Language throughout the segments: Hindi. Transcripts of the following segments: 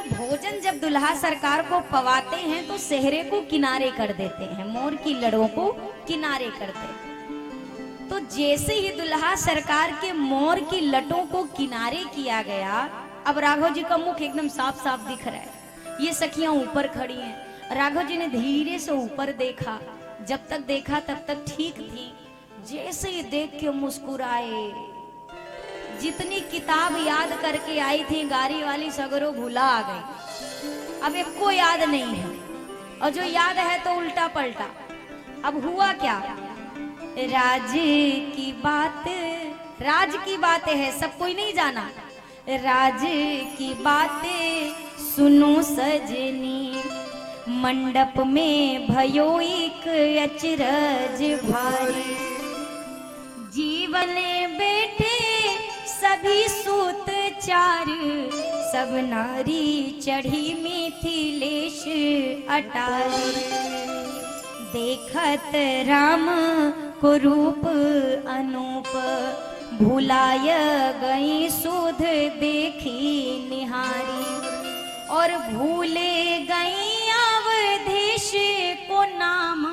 जब भोजन जब दुल्हा सरकार को पवाते हैं तो सेहरे को किनारे कर देते हैं, मोर की लड़ों को किनारे करते हैं। तो जैसे ही दुल्हा सरकार के मोर की लटों को किनारे किया गया, अब राघव जी का मुख एकदम साफ साफ दिख रहा है। ये सखियां ऊपर खड़ी हैं। राघव जी ने धीरे से ऊपर देखा, जब तक देखा तब तक ठीक थी। जैसे ही देख के मुस्कुराए, जितनी किताब याद करके आई थी गाड़ी वाली सगरों भूला आ गई। अब एक को याद नहीं है, और जो याद है तो उल्टा पलटा। अब हुआ क्या, राज की बातें है, सब कोई नहीं जाना। राज की बातें सुनो सजनी, मंडप में भयो एक अचरज भारी। जीवन बैठे सभी सूत चार, सब नारी चढ़ी मिथिलेश अटारी। देखत राम को रूप अनूप, भुलाय गई सुध देखी निहारी। और भूले गई अवधेश को नाम,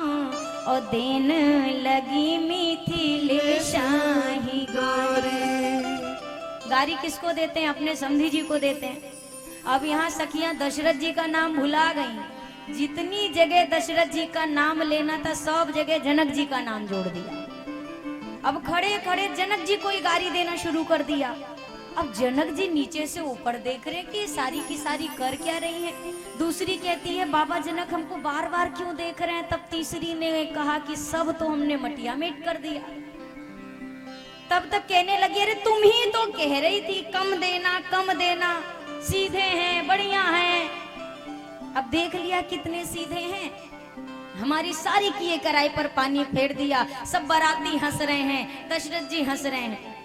और देन लगी मिथिलेश ही गारी। गारी किसको देते हैं? अपने समधी जी को देते हैं। अब यहाँ सखियां दशरथ जी का नाम भुला गई। जितनी जगह दशरथ जी का नाम लेना था, सब जगह जनक जी का नाम जोड़ दिया। अब खड़े खड़े जनक जी को ही गारी देना शुरू कर दिया। अब जनक जी नीचे से ऊपर देख रहे कि सारी की सारी कर क्या रही है। दूसरी कहती है, बाबा जनक हमको बार बार क्यों देख रहे हैं? तब तीसरी ने कहा कि सब तो हमने मटिया मेट कर दिया। तब तक कहने लगी, अरे तुम ही तो कह रही थी कम देना कम देना, सीधे हैं बढ़िया हैं। अब देख लिया कितने सीधे हैं। हमारी सारी किए कराई पर पानी फेर दिया। सब बाराती हंस रहे हैं, दशरथ जी हंस रहे हैं।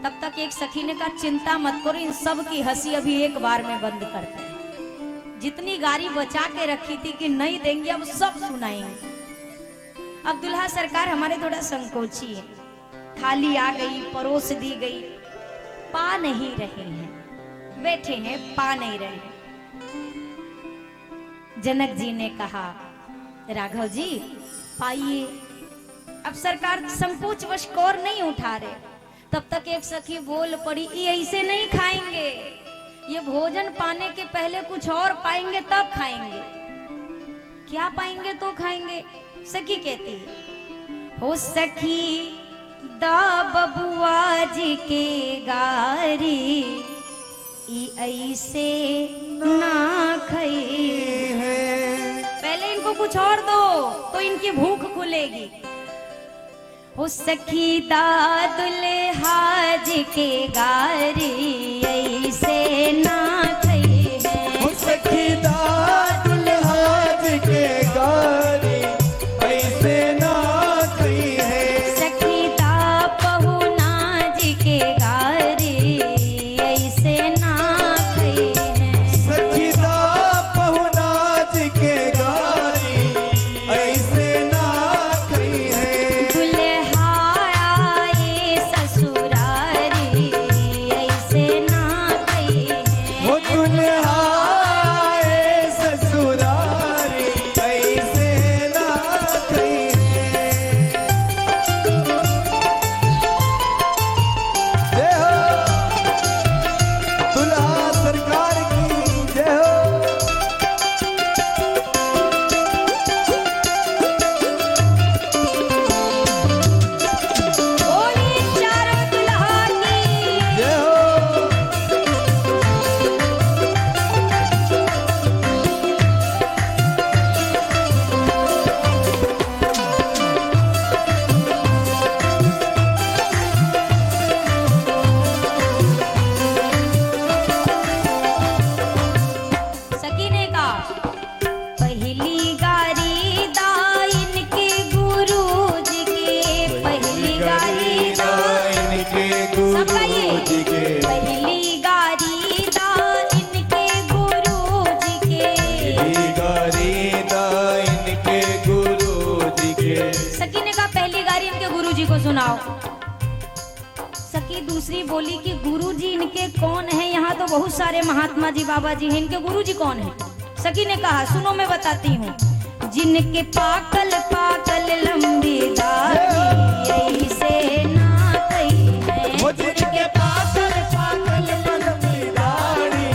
तब तक एक सखी ने कहा, चिंता मत करो, इन सब की हंसी अभी एक बार में बंद करते हैं। जितनी गारी बचा के रखी थी कि नहीं देंगे, अब सब सुनाएंगे। अब दुल्हा सरकार हमारे थोड़ा संकोची है। थाली आ गई, परोस दी गई, पा नहीं रहे हैं, बैठे हैं पा नहीं रहे हैं। जनक जी ने कहा, राघव जी पाइए। अब सरकार संकोच वश कौर नहीं उठा रहे। तब तक एक सखी बोल पड़ी, ये ऐसे नहीं खाएंगे, ये भोजन पाने के पहले कुछ और पाएंगे तब खाएंगे। क्या पाएंगे तो खाएंगे? सखी कहती, हो सखी दा बबुआ जी के गारी, ऐसे ना खाई है। पहले इनको कुछ और दो तो इनकी भूख खुलेगी। हो सखी दा दुल्हा जी के गारी, ऐसे ना खाई है। हो सखी दा दुल्हा जी के गारी, ऐसे ना खाई है। सखी दा पहुना जी के गारी, ऐसे ना खाई है। सखी दा पहुना जी के गारी, ऐसे ना खाई है। दुल्हा आए ससुरारी, ऐसे ना खाई है। वो दुल्हा आए ससुरारी, ऐसे ना खाई है। जय हो दुल्हा सरकार की, जय हो। बोली चारों दुल्हा की। जय हो। सखी ने कहा, पहली गारी दा इनके गुरु जी के, पहली गारी दा इनके सब गाइए। गुरु जी के, पहली गारी दा इनके गुरु जी के। पहली गारी दा इनके गुरु जी के। सखी ने कहा, पहली गारी इनके गुरु जी को सुनाओ। सखी दूसरी दूसरी बोली कि गुरुजी इनके कौन है? यहाँ तो बहुत सारे महात्मा जी बाबा जी हैं, इनके गुरुजी कौन है? सखी ने कहा सुनो मैं बताती हूँ। जिनके पाकल पाकल लंबी दाढ़ी ऐसे ना कही है, वो जिनके पाकल पाकल लंबी दाढ़ी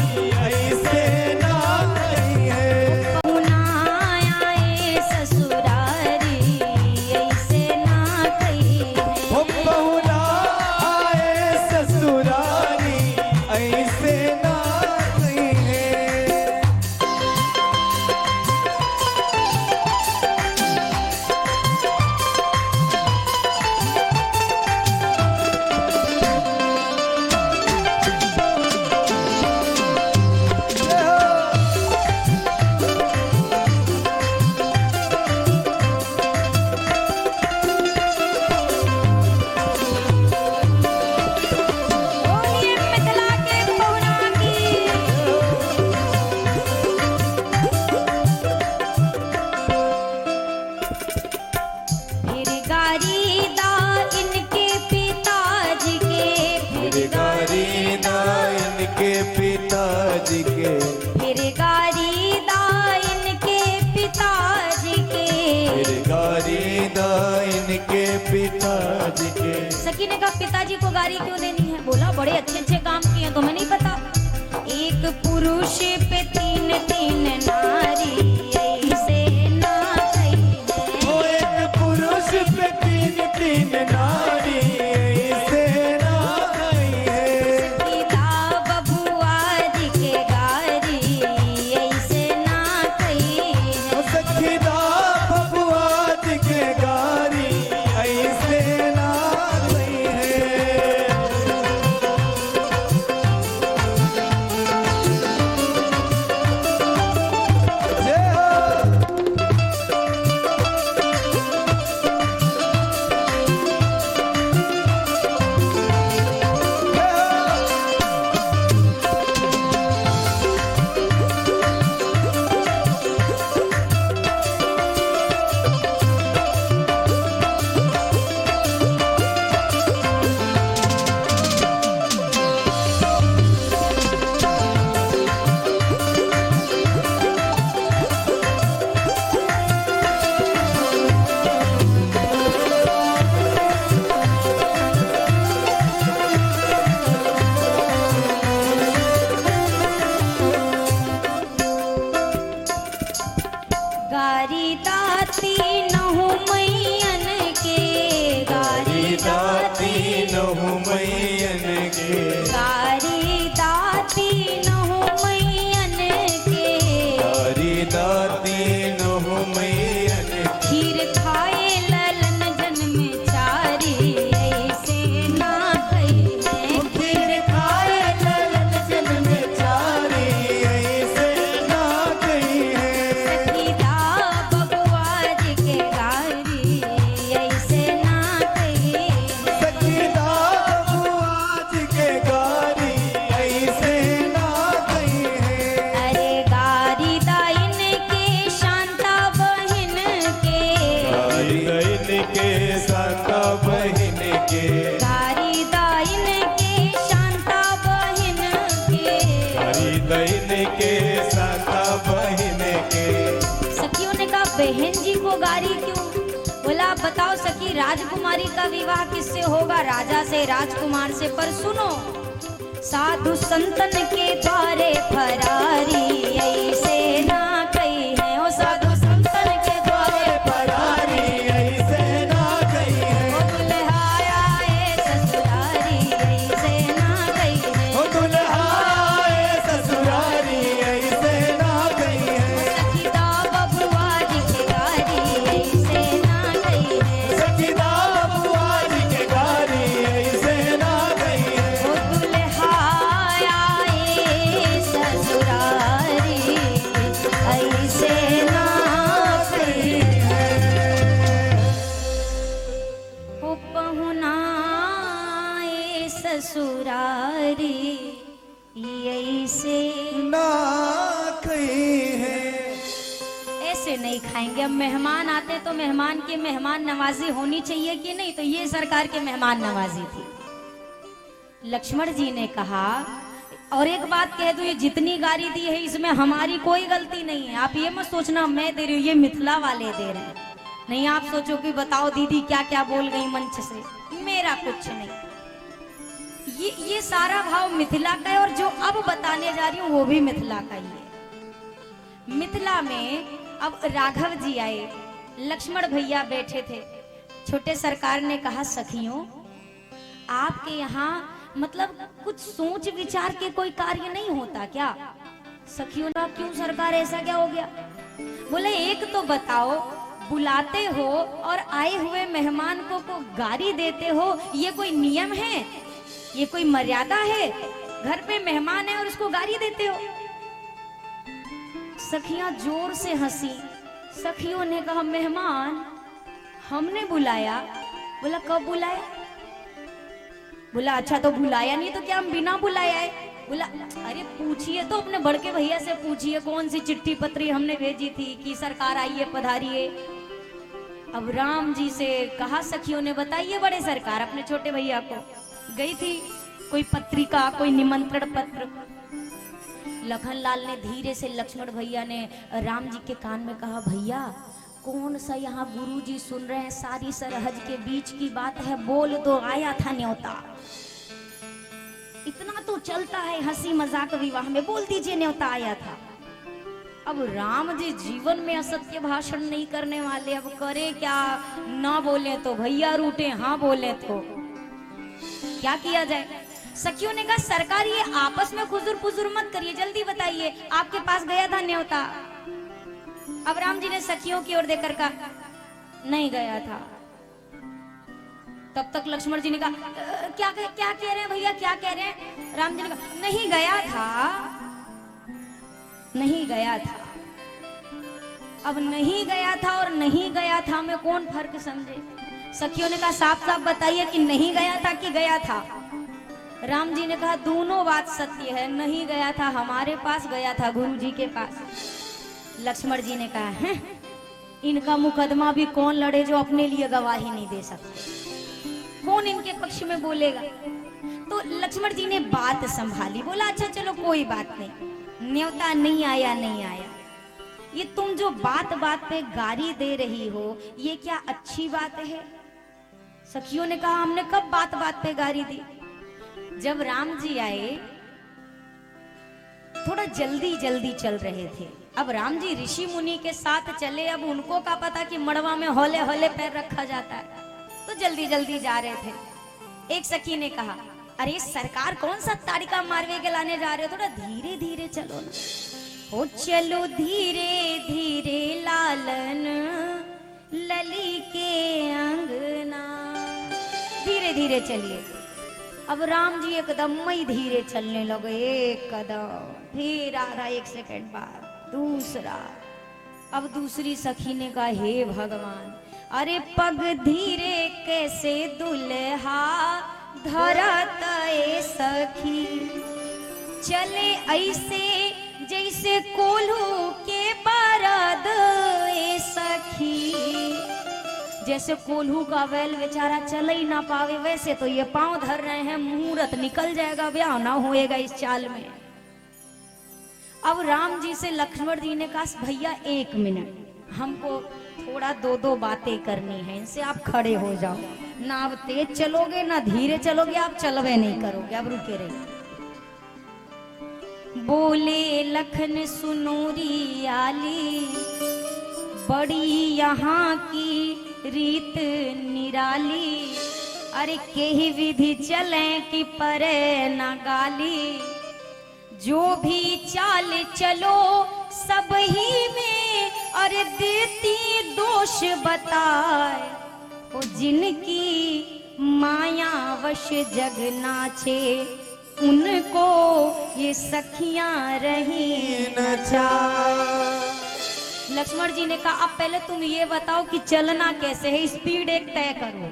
ऐसे ना कही है। पहुना आए ससुरारी ऐसे ना कही है। वो बहुना आए ससुरारी ऐसे ना कही है। बोलिए मिथिला के पहुना की। फिर गारी दा इनके पिताजी के, फिर गारी दा इनके पिताजी के, फिर गारी दा इनके पिताजी के। फिर गारी दा इनके पिताजी के। सखी ने कहा पिताजी को गारी क्यों देनी है? बोला बड़े अच्छे अच्छे काम किए हैं, तुम्हें नहीं पता? एक पुरुष पे तीन तीन नारी ऐसे ना कही है। वो एक पुरुष पे तीन तीन नारी ऐसे ना कही है। सीता बबुआ जी के गारी ऐसे ना कही है। वो सखीदा बबुआ जी के गारी ऐसे ना कही है। जय हो। गारी दाती नहु मैयन के, गारी दाती नहु मैयन के, गारी दाती नहु मैयन के। गारी दाती नहु मैयन के। खीर खाए ललन जन्म चारी ऐसे ना कही है। खीर खाए ललन जन्म चारी ऐसे ना कही है। सीता बबुआ जी के गारी ऐसे ना कही है। सखीदा बबुआ जी के गारी ऐसे ना कही है। अरे गारी दाइन के शांता बहन के, गारी दैन के साका बहन के, गारी दाइन के शांता बहन के। गारी दैन के साका बहन के। सखियों ने कहा बहन जी को गारी क्यों? बोला आप बताओ सखी, राजकुमारी का विवाह किससे होगा? राजा से, राजकुमार से। पर सुनो, साधु संतन के द्वारे फरारी ऐसे ना कही है। ओ साधु संतन के द्वारे परारी ऐसे ना कही है। ओ दुल्हा आए ससुरारी ऐसे ना कही है। ओ दुल्हा आए ससुरारी ऐसे ना कही है। सखीदा बबुआ जी के गारी ऐसे ना कही है। सखीदा बबुआ जी के गारी ऐसे ना कही है। ओ दुल्हा आए ससुरारी ऐसे ना कही है। ओ पहुना आए ससुरारी ऐसे ना कही है। ऐसे नहीं खाएंगे। अब मेहमान आते तो मेहमान की मेहमान नवाजी होनी चाहिए कि नहीं? तो ये सरकार के मेहमान नवाजी थी। लक्ष्मण जी ने कहा, और एक बात कह दूं, ये जितनी गाली दी है इसमें हमारी कोई गलती नहीं है। आप ये मत सोचना मैं दे रही हूँ, ये मिथिला वाले दे रहे हैं। नहीं आप सोचो कि बताओ दीदी क्या क्या बोल गई मंच से, मेरा कुछ नहीं। ये सारा भाव मिथिला का है, और जो अब बताने जा रही हूँ वो भी मिथिला का ही है। मिथिला में अब राघव जी आए, लक्ष्मण भैया बैठे थे। छोटे सरकार ने कहा, सखियों आपके यहाँ मतलब कुछ सोच विचार के कोई कार्य नहीं होता क्या? सखियों ने, क्यों सरकार ऐसा क्या हो गया? बोले एक तो बताओ, बुलाते हो और आए हुए मेहमान को गाली देते हो, ये कोई नियम है? ये कोई मर्यादा है? घर पे मेहमान है और उसको गाली देते हो? सखियां जोर से हंसी। सखियों ने कहा, मेहमान हमने बुलाया। बोला कब बुलाया? बोला अच्छा तो बुलाया नहीं तो क्या हम बिना बुलाया है? बोला अरे पूछिए तो अपने बड़के भैया से पूछिए कौन सी चिट्ठी पत्री हमने भेजी थी कि सरकार आइए पधारिए। अब राम जी से कहा, सखियों ने बताइए बड़े सरकार, अपने छोटे भैया को गई थी कोई पत्रिका, कोई निमंत्रण पत्र। लखनलाल ने धीरे से, लक्ष्मण भैया ने राम जी के कान में कहा, भैया कौन सा यहाँ गुरुजी सुन रहे हैं, सारी सरहद के बीच की बात है, बोल दो, आया था न्योता। इतना तो चलता है हंसी मजाक विवाह में, बोल दीजिए न्योता आया था। अब राम जी जीवन में असत्य भाषण नहीं करने वाले, अब करे क्या? ना बोले तो भैया रूठे, हाँ बोले तो क्या किया जाए? सखियों ने कहा, सरकार ये आपस में खुजुर पुजुर मत करिए, जल्दी बताइए आपके पास गया था न्योता? अब राम जी ने सखियों की ओर देखकर कहा, नहीं गया था। तब तक लक्ष्मण जी ने कहा, क्या कह रहे हैं भैया, क्या कह रहे हैं? राम जी ने कहा, नहीं गया था, नहीं गया था। अब नहीं गया था और नहीं गया था में कौन फर्क समझे? सखियों ने कहा, साफ साफ बताइए कि नहीं गया था कि गया था? राम जी ने कहा, दोनों बात सत्य है, नहीं गया था हमारे पास, गया था गुरु जी के पास। लक्ष्मण जी ने कहा, है इनका मुकदमा भी कौन लड़े जो अपने लिए गवाही नहीं दे सकते, कौन इनके पक्ष में बोलेगा? तो लक्ष्मण जी ने बात संभाली, बोला अच्छा चलो कोई बात नहीं, न्योता नहीं आया, नहीं आया। ये तुम जो बात बात पे गाली दे रही हो, ये क्या अच्छी बात है? सखियों ने कहा, हमने कब बात बात पे गाली दी? जब राम जी आए थोड़ा जल्दी जल्दी चल रहे थे। अब राम जी ऋषि मुनि के साथ चले, अब उनको का पता कि मड़वा में हौले हौले पैर रखा जाता है, तो जल्दी जल्दी जा रहे थे। एक सखी ने कहा, अरे सरकार कौन सा ताड़िका मारवे के लाने जा रहे हो, थोड़ा धीरे धीरे चलो ना। ओ चलो धीरे धीरे लालन लली के अंगना, धीरे धीरे चलिए। अब राम जी एकदम ही धीरे चलने लगे, एक कदम, फिर आधा एक सेकंड बाद दूसरा। अब दूसरी सखी ने कहा, हे भगवान, अरे पग धीरे कैसे दुल्हा धरत ए सखी, चले ऐसे जैसे कोल्हू के बरद ए सखी। जैसे कोल्हू का बैल बेचारा चल ही ना पावे, वैसे तो ये पांव धर रहे हैं, मुहूर्त निकल जाएगा, ब्याह ना होएगा इस चाल में। अब राम जी से लक्ष्मण जी ने कहा, भैया एक मिनट, हमको थोड़ा दो बातें करनी है इनसे, आप खड़े हो जाओ ना, आप तेज चलोगे ना धीरे चलोगे, आप चलवे नहीं करोगे, अब रुके रहिए। बोले लखन सुनोरी आली, बड़ी यहाँ की रीत निराली, अरे केही विधि चले कि परे ना गाली, जो भी चाल चलो सब ही में, अरे देती दोष बताए, ओ जिनकी माया वश जग नाचे, उनको ये सखियां रही न चाहे। लक्ष्मण जी ने कहा, अब पहले तुम ये बताओ कि चलना कैसे है, स्पीड एक तय करो,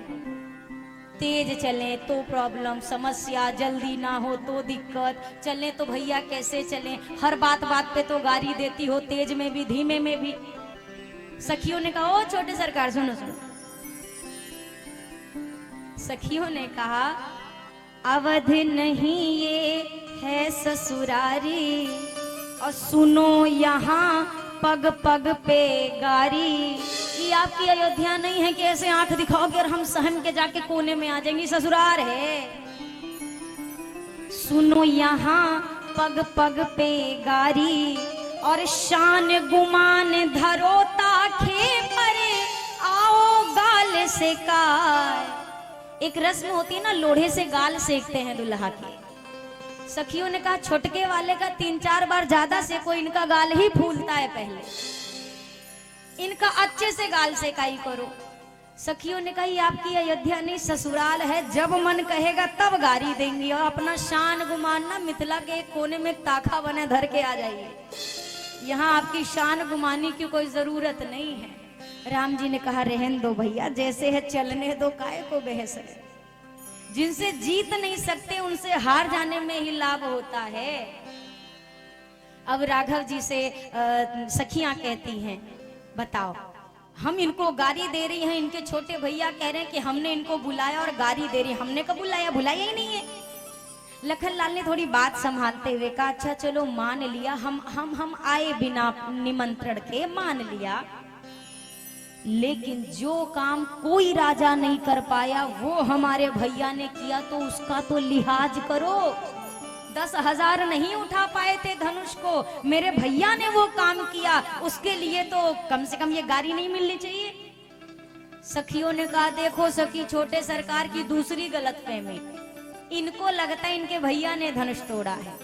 तेज चले तो प्रॉब्लम समस्या, जल्दी ना हो तो दिक्कत, चले तो भैया कैसे चले, हर बात बात पे तो गाली देती हो, तेज में भी धीमे में भी। सखियों ने कहा, ओ छोटे सरकार सुनो सुनो। सखियों ने कहा, अवध नहीं ये है ससुरारी, और सुनो यहाँ पग पग पे गारी। ये आपकी अयोध्या नहीं है कि ऐसे आंख दिखाओगे और हम सहम के जाके कोने में आ जाएंगे, ससुराल है। सुनो यहाँ पग पग पे गारी, और शान गुमान धरो ताखे परे, आओ गाल से कार। एक रस्म होती है ना, लोढ़े से गाल सेकते हैं दुल्हा के। सखियों ने कहा छोटके वाले का 3-4 बार ज्यादा से कोई इनका गाल ही फूलता है, पहले इनका अच्छे से गाल सेकाई करो। सखियों ने कहा ये आपकी अयोध्या नहीं ससुराल है, जब मन कहेगा तब गारी देंगी, और अपना शान गुमान ना मिथिला के एक कोने में ताखा बने धर के आ जाइए। यहाँ आपकी शान गुमानी की कोई जरूरत नहीं है। राम जी ने कहा रहन दो भैया, जैसे है चलने दो, काहे को बहस है। जिनसे जीत नहीं सकते उनसे हार जाने में ही लाभ होता है। अब राघव जी से सखियां कहती हैं बताओ, हम इनको गाली दे रही हैं, इनके छोटे भैया कह रहे हैं कि हमने इनको बुलाया और गाली दे रही, हमने कब बुलाया, बुलाया ही नहीं है। लखनलाल ने थोड़ी बात संभालते हुए कहा अच्छा चलो मान लिया, हम आए बिना निमंत्रण के, मान लिया, लेकिन जो काम कोई राजा नहीं कर पाया वो हमारे भैया ने किया, तो उसका तो लिहाज करो। 10,000 नहीं उठा पाए थे धनुष को, मेरे भैया ने वो काम किया, उसके लिए तो कम से कम ये गारी नहीं मिलनी चाहिए। सखियों ने कहा देखो सखी, छोटे सरकार की दूसरी गलतफहमी, इनको लगता है इनके भैया ने धनुष तोड़ा है।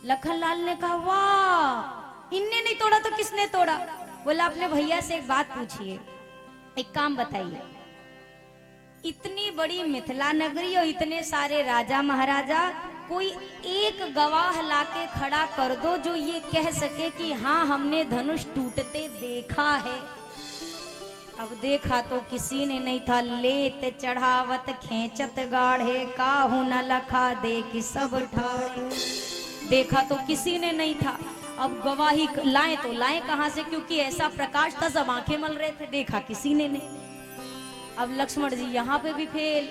लखनलाल ने कहा वाह, इनने नहीं तोड़ा तो किसने तोड़ा? बोला अपने भैया से एक बात पूछिए, एक काम बताइए, इतनी बड़ी मिथिला नगरी और इतने सारे राजा महाराजा, कोई एक गवाह लाके खड़ा कर दो जो ये कह सके कि हाँ हमने धनुष टूटते देखा है। अब देखा तो किसी ने नहीं था, लेत चढ़ावत खेचत गाढ़े, काहू न लखा देख सब ठाड़े। देखा तो किसी ने नहीं था, अब गवाही लाए तो लाए कहां से, क्योंकि ऐसा प्रकाश था सब आंखें मल रहे थे, देखा किसी ने नहीं। अब लक्ष्मण जी यहाँ पे भी फेल,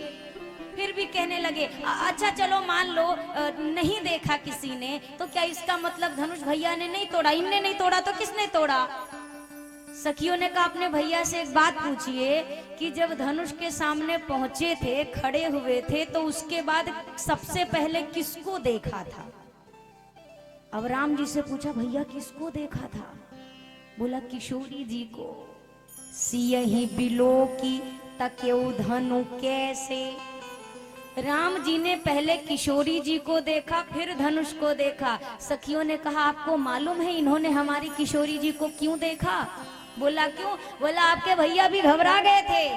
फिर भी कहने लगे अच्छा चलो मान लो नहीं देखा किसी ने, तो क्या इसका मतलब धनुष भैया ने नहीं तोड़ा, इनने नहीं तोड़ा तो किसने तोड़ा? सखियों ने कहा अपने भैया से एक बात पूछिए कि जब धनुष के सामने पहुंचे थे, खड़े हुए थे, तो उसके बाद सबसे पहले किसको देखा था? अब राम जी से पूछा भैया किसको देखा था? बोला किशोरी जी को। सियहि बिलो की तकेउ धनु कैसे। राम जी ने पहले किशोरी जी को देखा, फिर धनुष को देखा। सखियों ने कहा आपको मालूम है इन्होंने हमारी किशोरी जी को क्यों देखा? बोला क्यों? बोला आपके भैया भी घबरा गए थे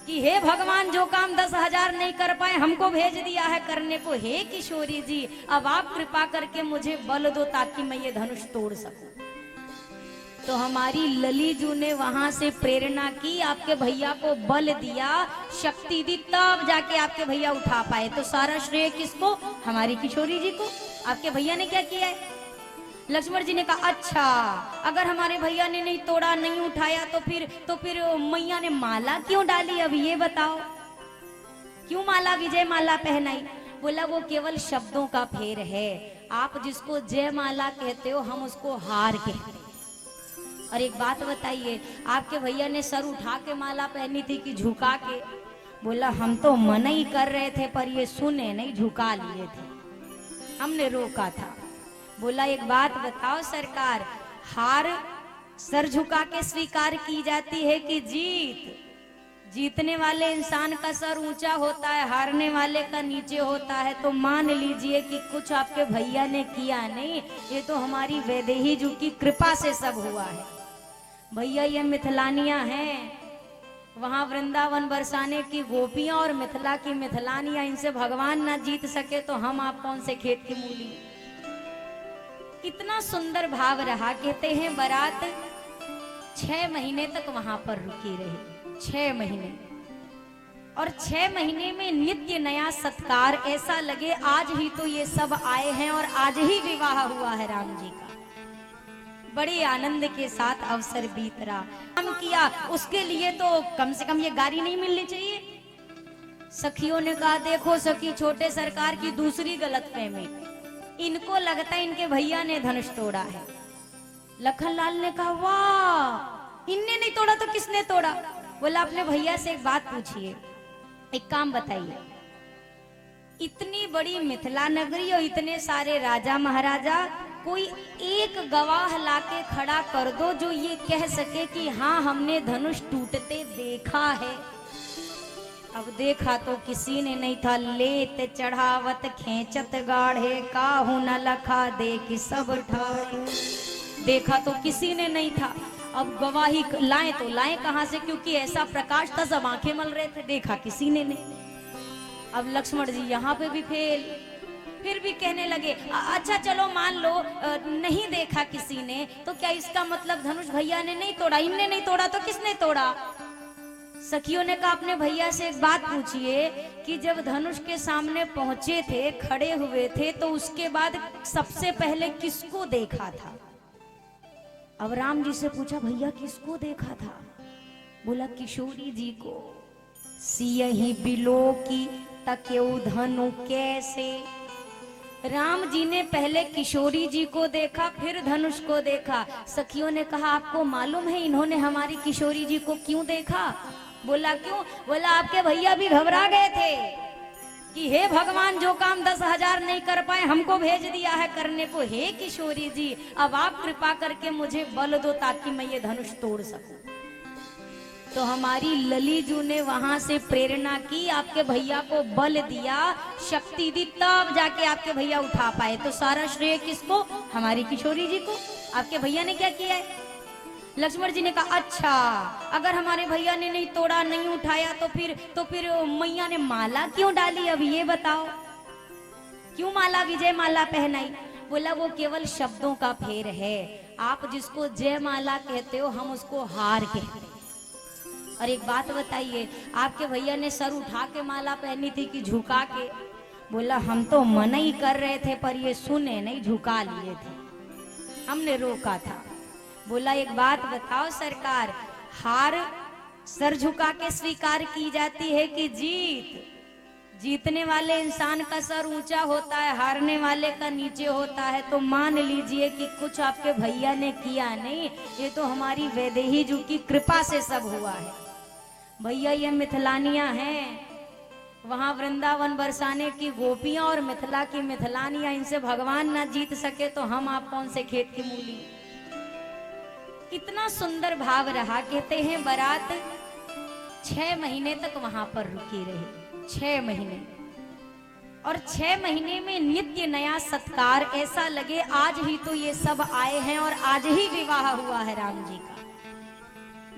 कि हे भगवान, जो काम 10,000 नहीं कर पाए हमको भेज दिया है करने को। हे किशोरी जी, अब आप कृपा करके मुझे बल दो ताकि मैं ये धनुष तोड़ सकूं। तो हमारी ललीजू ने वहां से प्रेरणा की, आपके भैया को बल दिया, शक्ति दी, तब जाके आपके भैया उठा पाए। तो सारा श्रेय किसको? हमारी किशोरी जी को। आपके भैया ने क्या किया है? लक्ष्मण जी ने कहा अच्छा, अगर हमारे भैया ने नहीं तोड़ा, नहीं उठाया, तो फिर मैया ने माला क्यों डाली? अब ये बताओ, क्यों माला, विजय माला पहनाई? बोला वो केवल शब्दों का फेर है, आप जिसको जय माला कहते हो हम उसको हार कहते हैं। और एक बात बताइए, आपके भैया ने सर उठा के माला पहनी थी कि झुका के? बोला हम तो मना ही कर रहे थे पर ये सुने नहीं, झुका लिए थे, हमने रोका था। बोला एक बात बताओ सरकार, हार सर झुका के स्वीकार की जाती है कि जीत? जीतने वाले इंसान का सर ऊंचा होता है, हारने वाले का नीचे होता है। तो मान लीजिए कि कुछ आपके भैया ने किया नहीं, ये तो हमारी वैदेही जी की कृपा से सब हुआ है। भैया ये मिथिलानियां हैं, वहां वृंदावन बरसाने की गोपियां और मिथिला की मिथिलानियां, इनसे भगवान ना जीत सके तो हम आप कौन से खेत की मूली। कितना सुंदर भाव रहा। कहते हैं बारात 6 महीने तक वहां पर रुकी रही, 6 महीने, और 6 महीने में नित्य नया सत्कार, ऐसा लगे आज ही तो ये सब आए हैं और आज ही विवाह हुआ है राम जी का। बड़े आनंद के साथ अवसर बीत रहा। हम किया उसके लिए तो कम से कम ये गारी नहीं मिलनी चाहिए। सखियों ने कहा देखो सखी, छोटे सरकार की दूसरी गलतफहमी, इनको लगता है इनके भैया ने धनुष तोड़ा है। लखनलाल ने कहा वाह, इनने नहीं तोड़ा तो किसने तोड़ा? बोला अपने भैया से एक बात पूछिए, एक काम बताइए, इतनी बड़ी मिथिला नगरी और इतने सारे राजा महाराजा, कोई एक गवाह लाके खड़ा कर दो जो ये कह सके कि हाँ हमने धनुष टूटते देखा है। अब देखा तो किसी ने नहीं था, लेत चढ़ावत खेचत गाढ़े, काहू न लखा देख सब ठाए। देखा तो किसी ने नहीं था, अब गवाही लाए तो लाए कहां से, क्योंकि ऐसा प्रकाश था सब आंखें मल रहे थे, देखा किसी ने नहीं। अब लक्ष्मण जी यहाँ पे भी फेल, फिर भी कहने लगे अच्छा चलो मान लो नहीं देखा किसी ने, तो क्या इसका मतलब धनुष भैया ने नहीं तोड़ा? इनने नहीं तोड़ा तो किसने तोड़ा? सखियों ने कहा अपने भैया से एक बात पूछिए कि जब धनुष के सामने पहुंचे थे, खड़े हुए थे, तो उसके बाद सबसे पहले किसको देखा था? अब राम जी से पूछा भैया किसको देखा था? बोला किशोरी जी को। सियहि बिलो की तकेउ धनु कैसे। राम जी ने पहले किशोरी जी को देखा, फिर धनुष को देखा। सखियों ने कहा आपको मालूम है इन्होंने हमारी किशोरी जी को क्यों देखा? बोला क्यों? बोला आपके भैया भी घबरा गए थे कि हे भगवान, जो काम 10,000 नहीं कर पाए हमको भेज दिया है करने को। हे किशोरी जी, अब आप कृपा करके मुझे बल दो ताकि मैं ये धनुष तोड़ सकूं। तो हमारी ललीजू ने वहां से प्रेरणा की, आपके भैया को बल दिया, शक्ति दी, तब जाके आपके भैया उठा पाए। तो सारा श्रेय किसको? हमारी किशोरी जी को। आपके भैया ने क्या किया है? लक्ष्मण जी ने कहा अच्छा, अगर हमारे भैया ने नहीं तोड़ा, नहीं उठाया, तो फिर मैया ने माला क्यों डाली? अब ये बताओ, क्यों माला, विजय माला पहनाई? बोला वो केवल शब्दों का फेर है, आप जिसको जय माला कहते हो हम उसको हार कहते हैं। और एक बात बताइए, आपके भैया ने सर उठा के माला पहनी थी कि झुका के? बोला हम तो मना ही कर रहे थे पर ये सुने नहीं, झुका लिए थे, हमने रोका था। बोला एक बात बताओ सरकार, हार सर झुका के स्वीकार की जाती है कि जीत? जीतने वाले इंसान का सर ऊंचा होता है, हारने वाले का नीचे होता है। तो मान लीजिए कि कुछ आपके भैया ने किया नहीं, ये तो हमारी वैदेही जी की कृपा से सब हुआ है। भैया ये मिथिलानियां हैं, वहां वृंदावन बरसाने की गोपियां और मिथिला की मिथिलानियां, इनसे भगवान ना जीत सके तो हम आप कौन से खेत की मूली। इतना सुंदर भाव रहा। कहते हैं बारात 6 महीने तक वहां पर रुकी रही, 6 महीने। और 6 महीने में नित्य नया सत्कार, ऐसा लगे आज ही तो ये सब आए हैं और आज ही विवाह हुआ है राम जी का।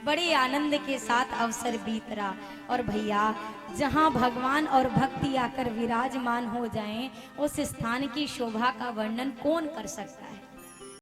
बड़े आनंद के साथ अवसर बीत रहा। और भैया जहां भगवान और भक्ति आकर विराजमान हो जाएं, उस स्थान की शोभा का वर्णन कौन कर सकता है?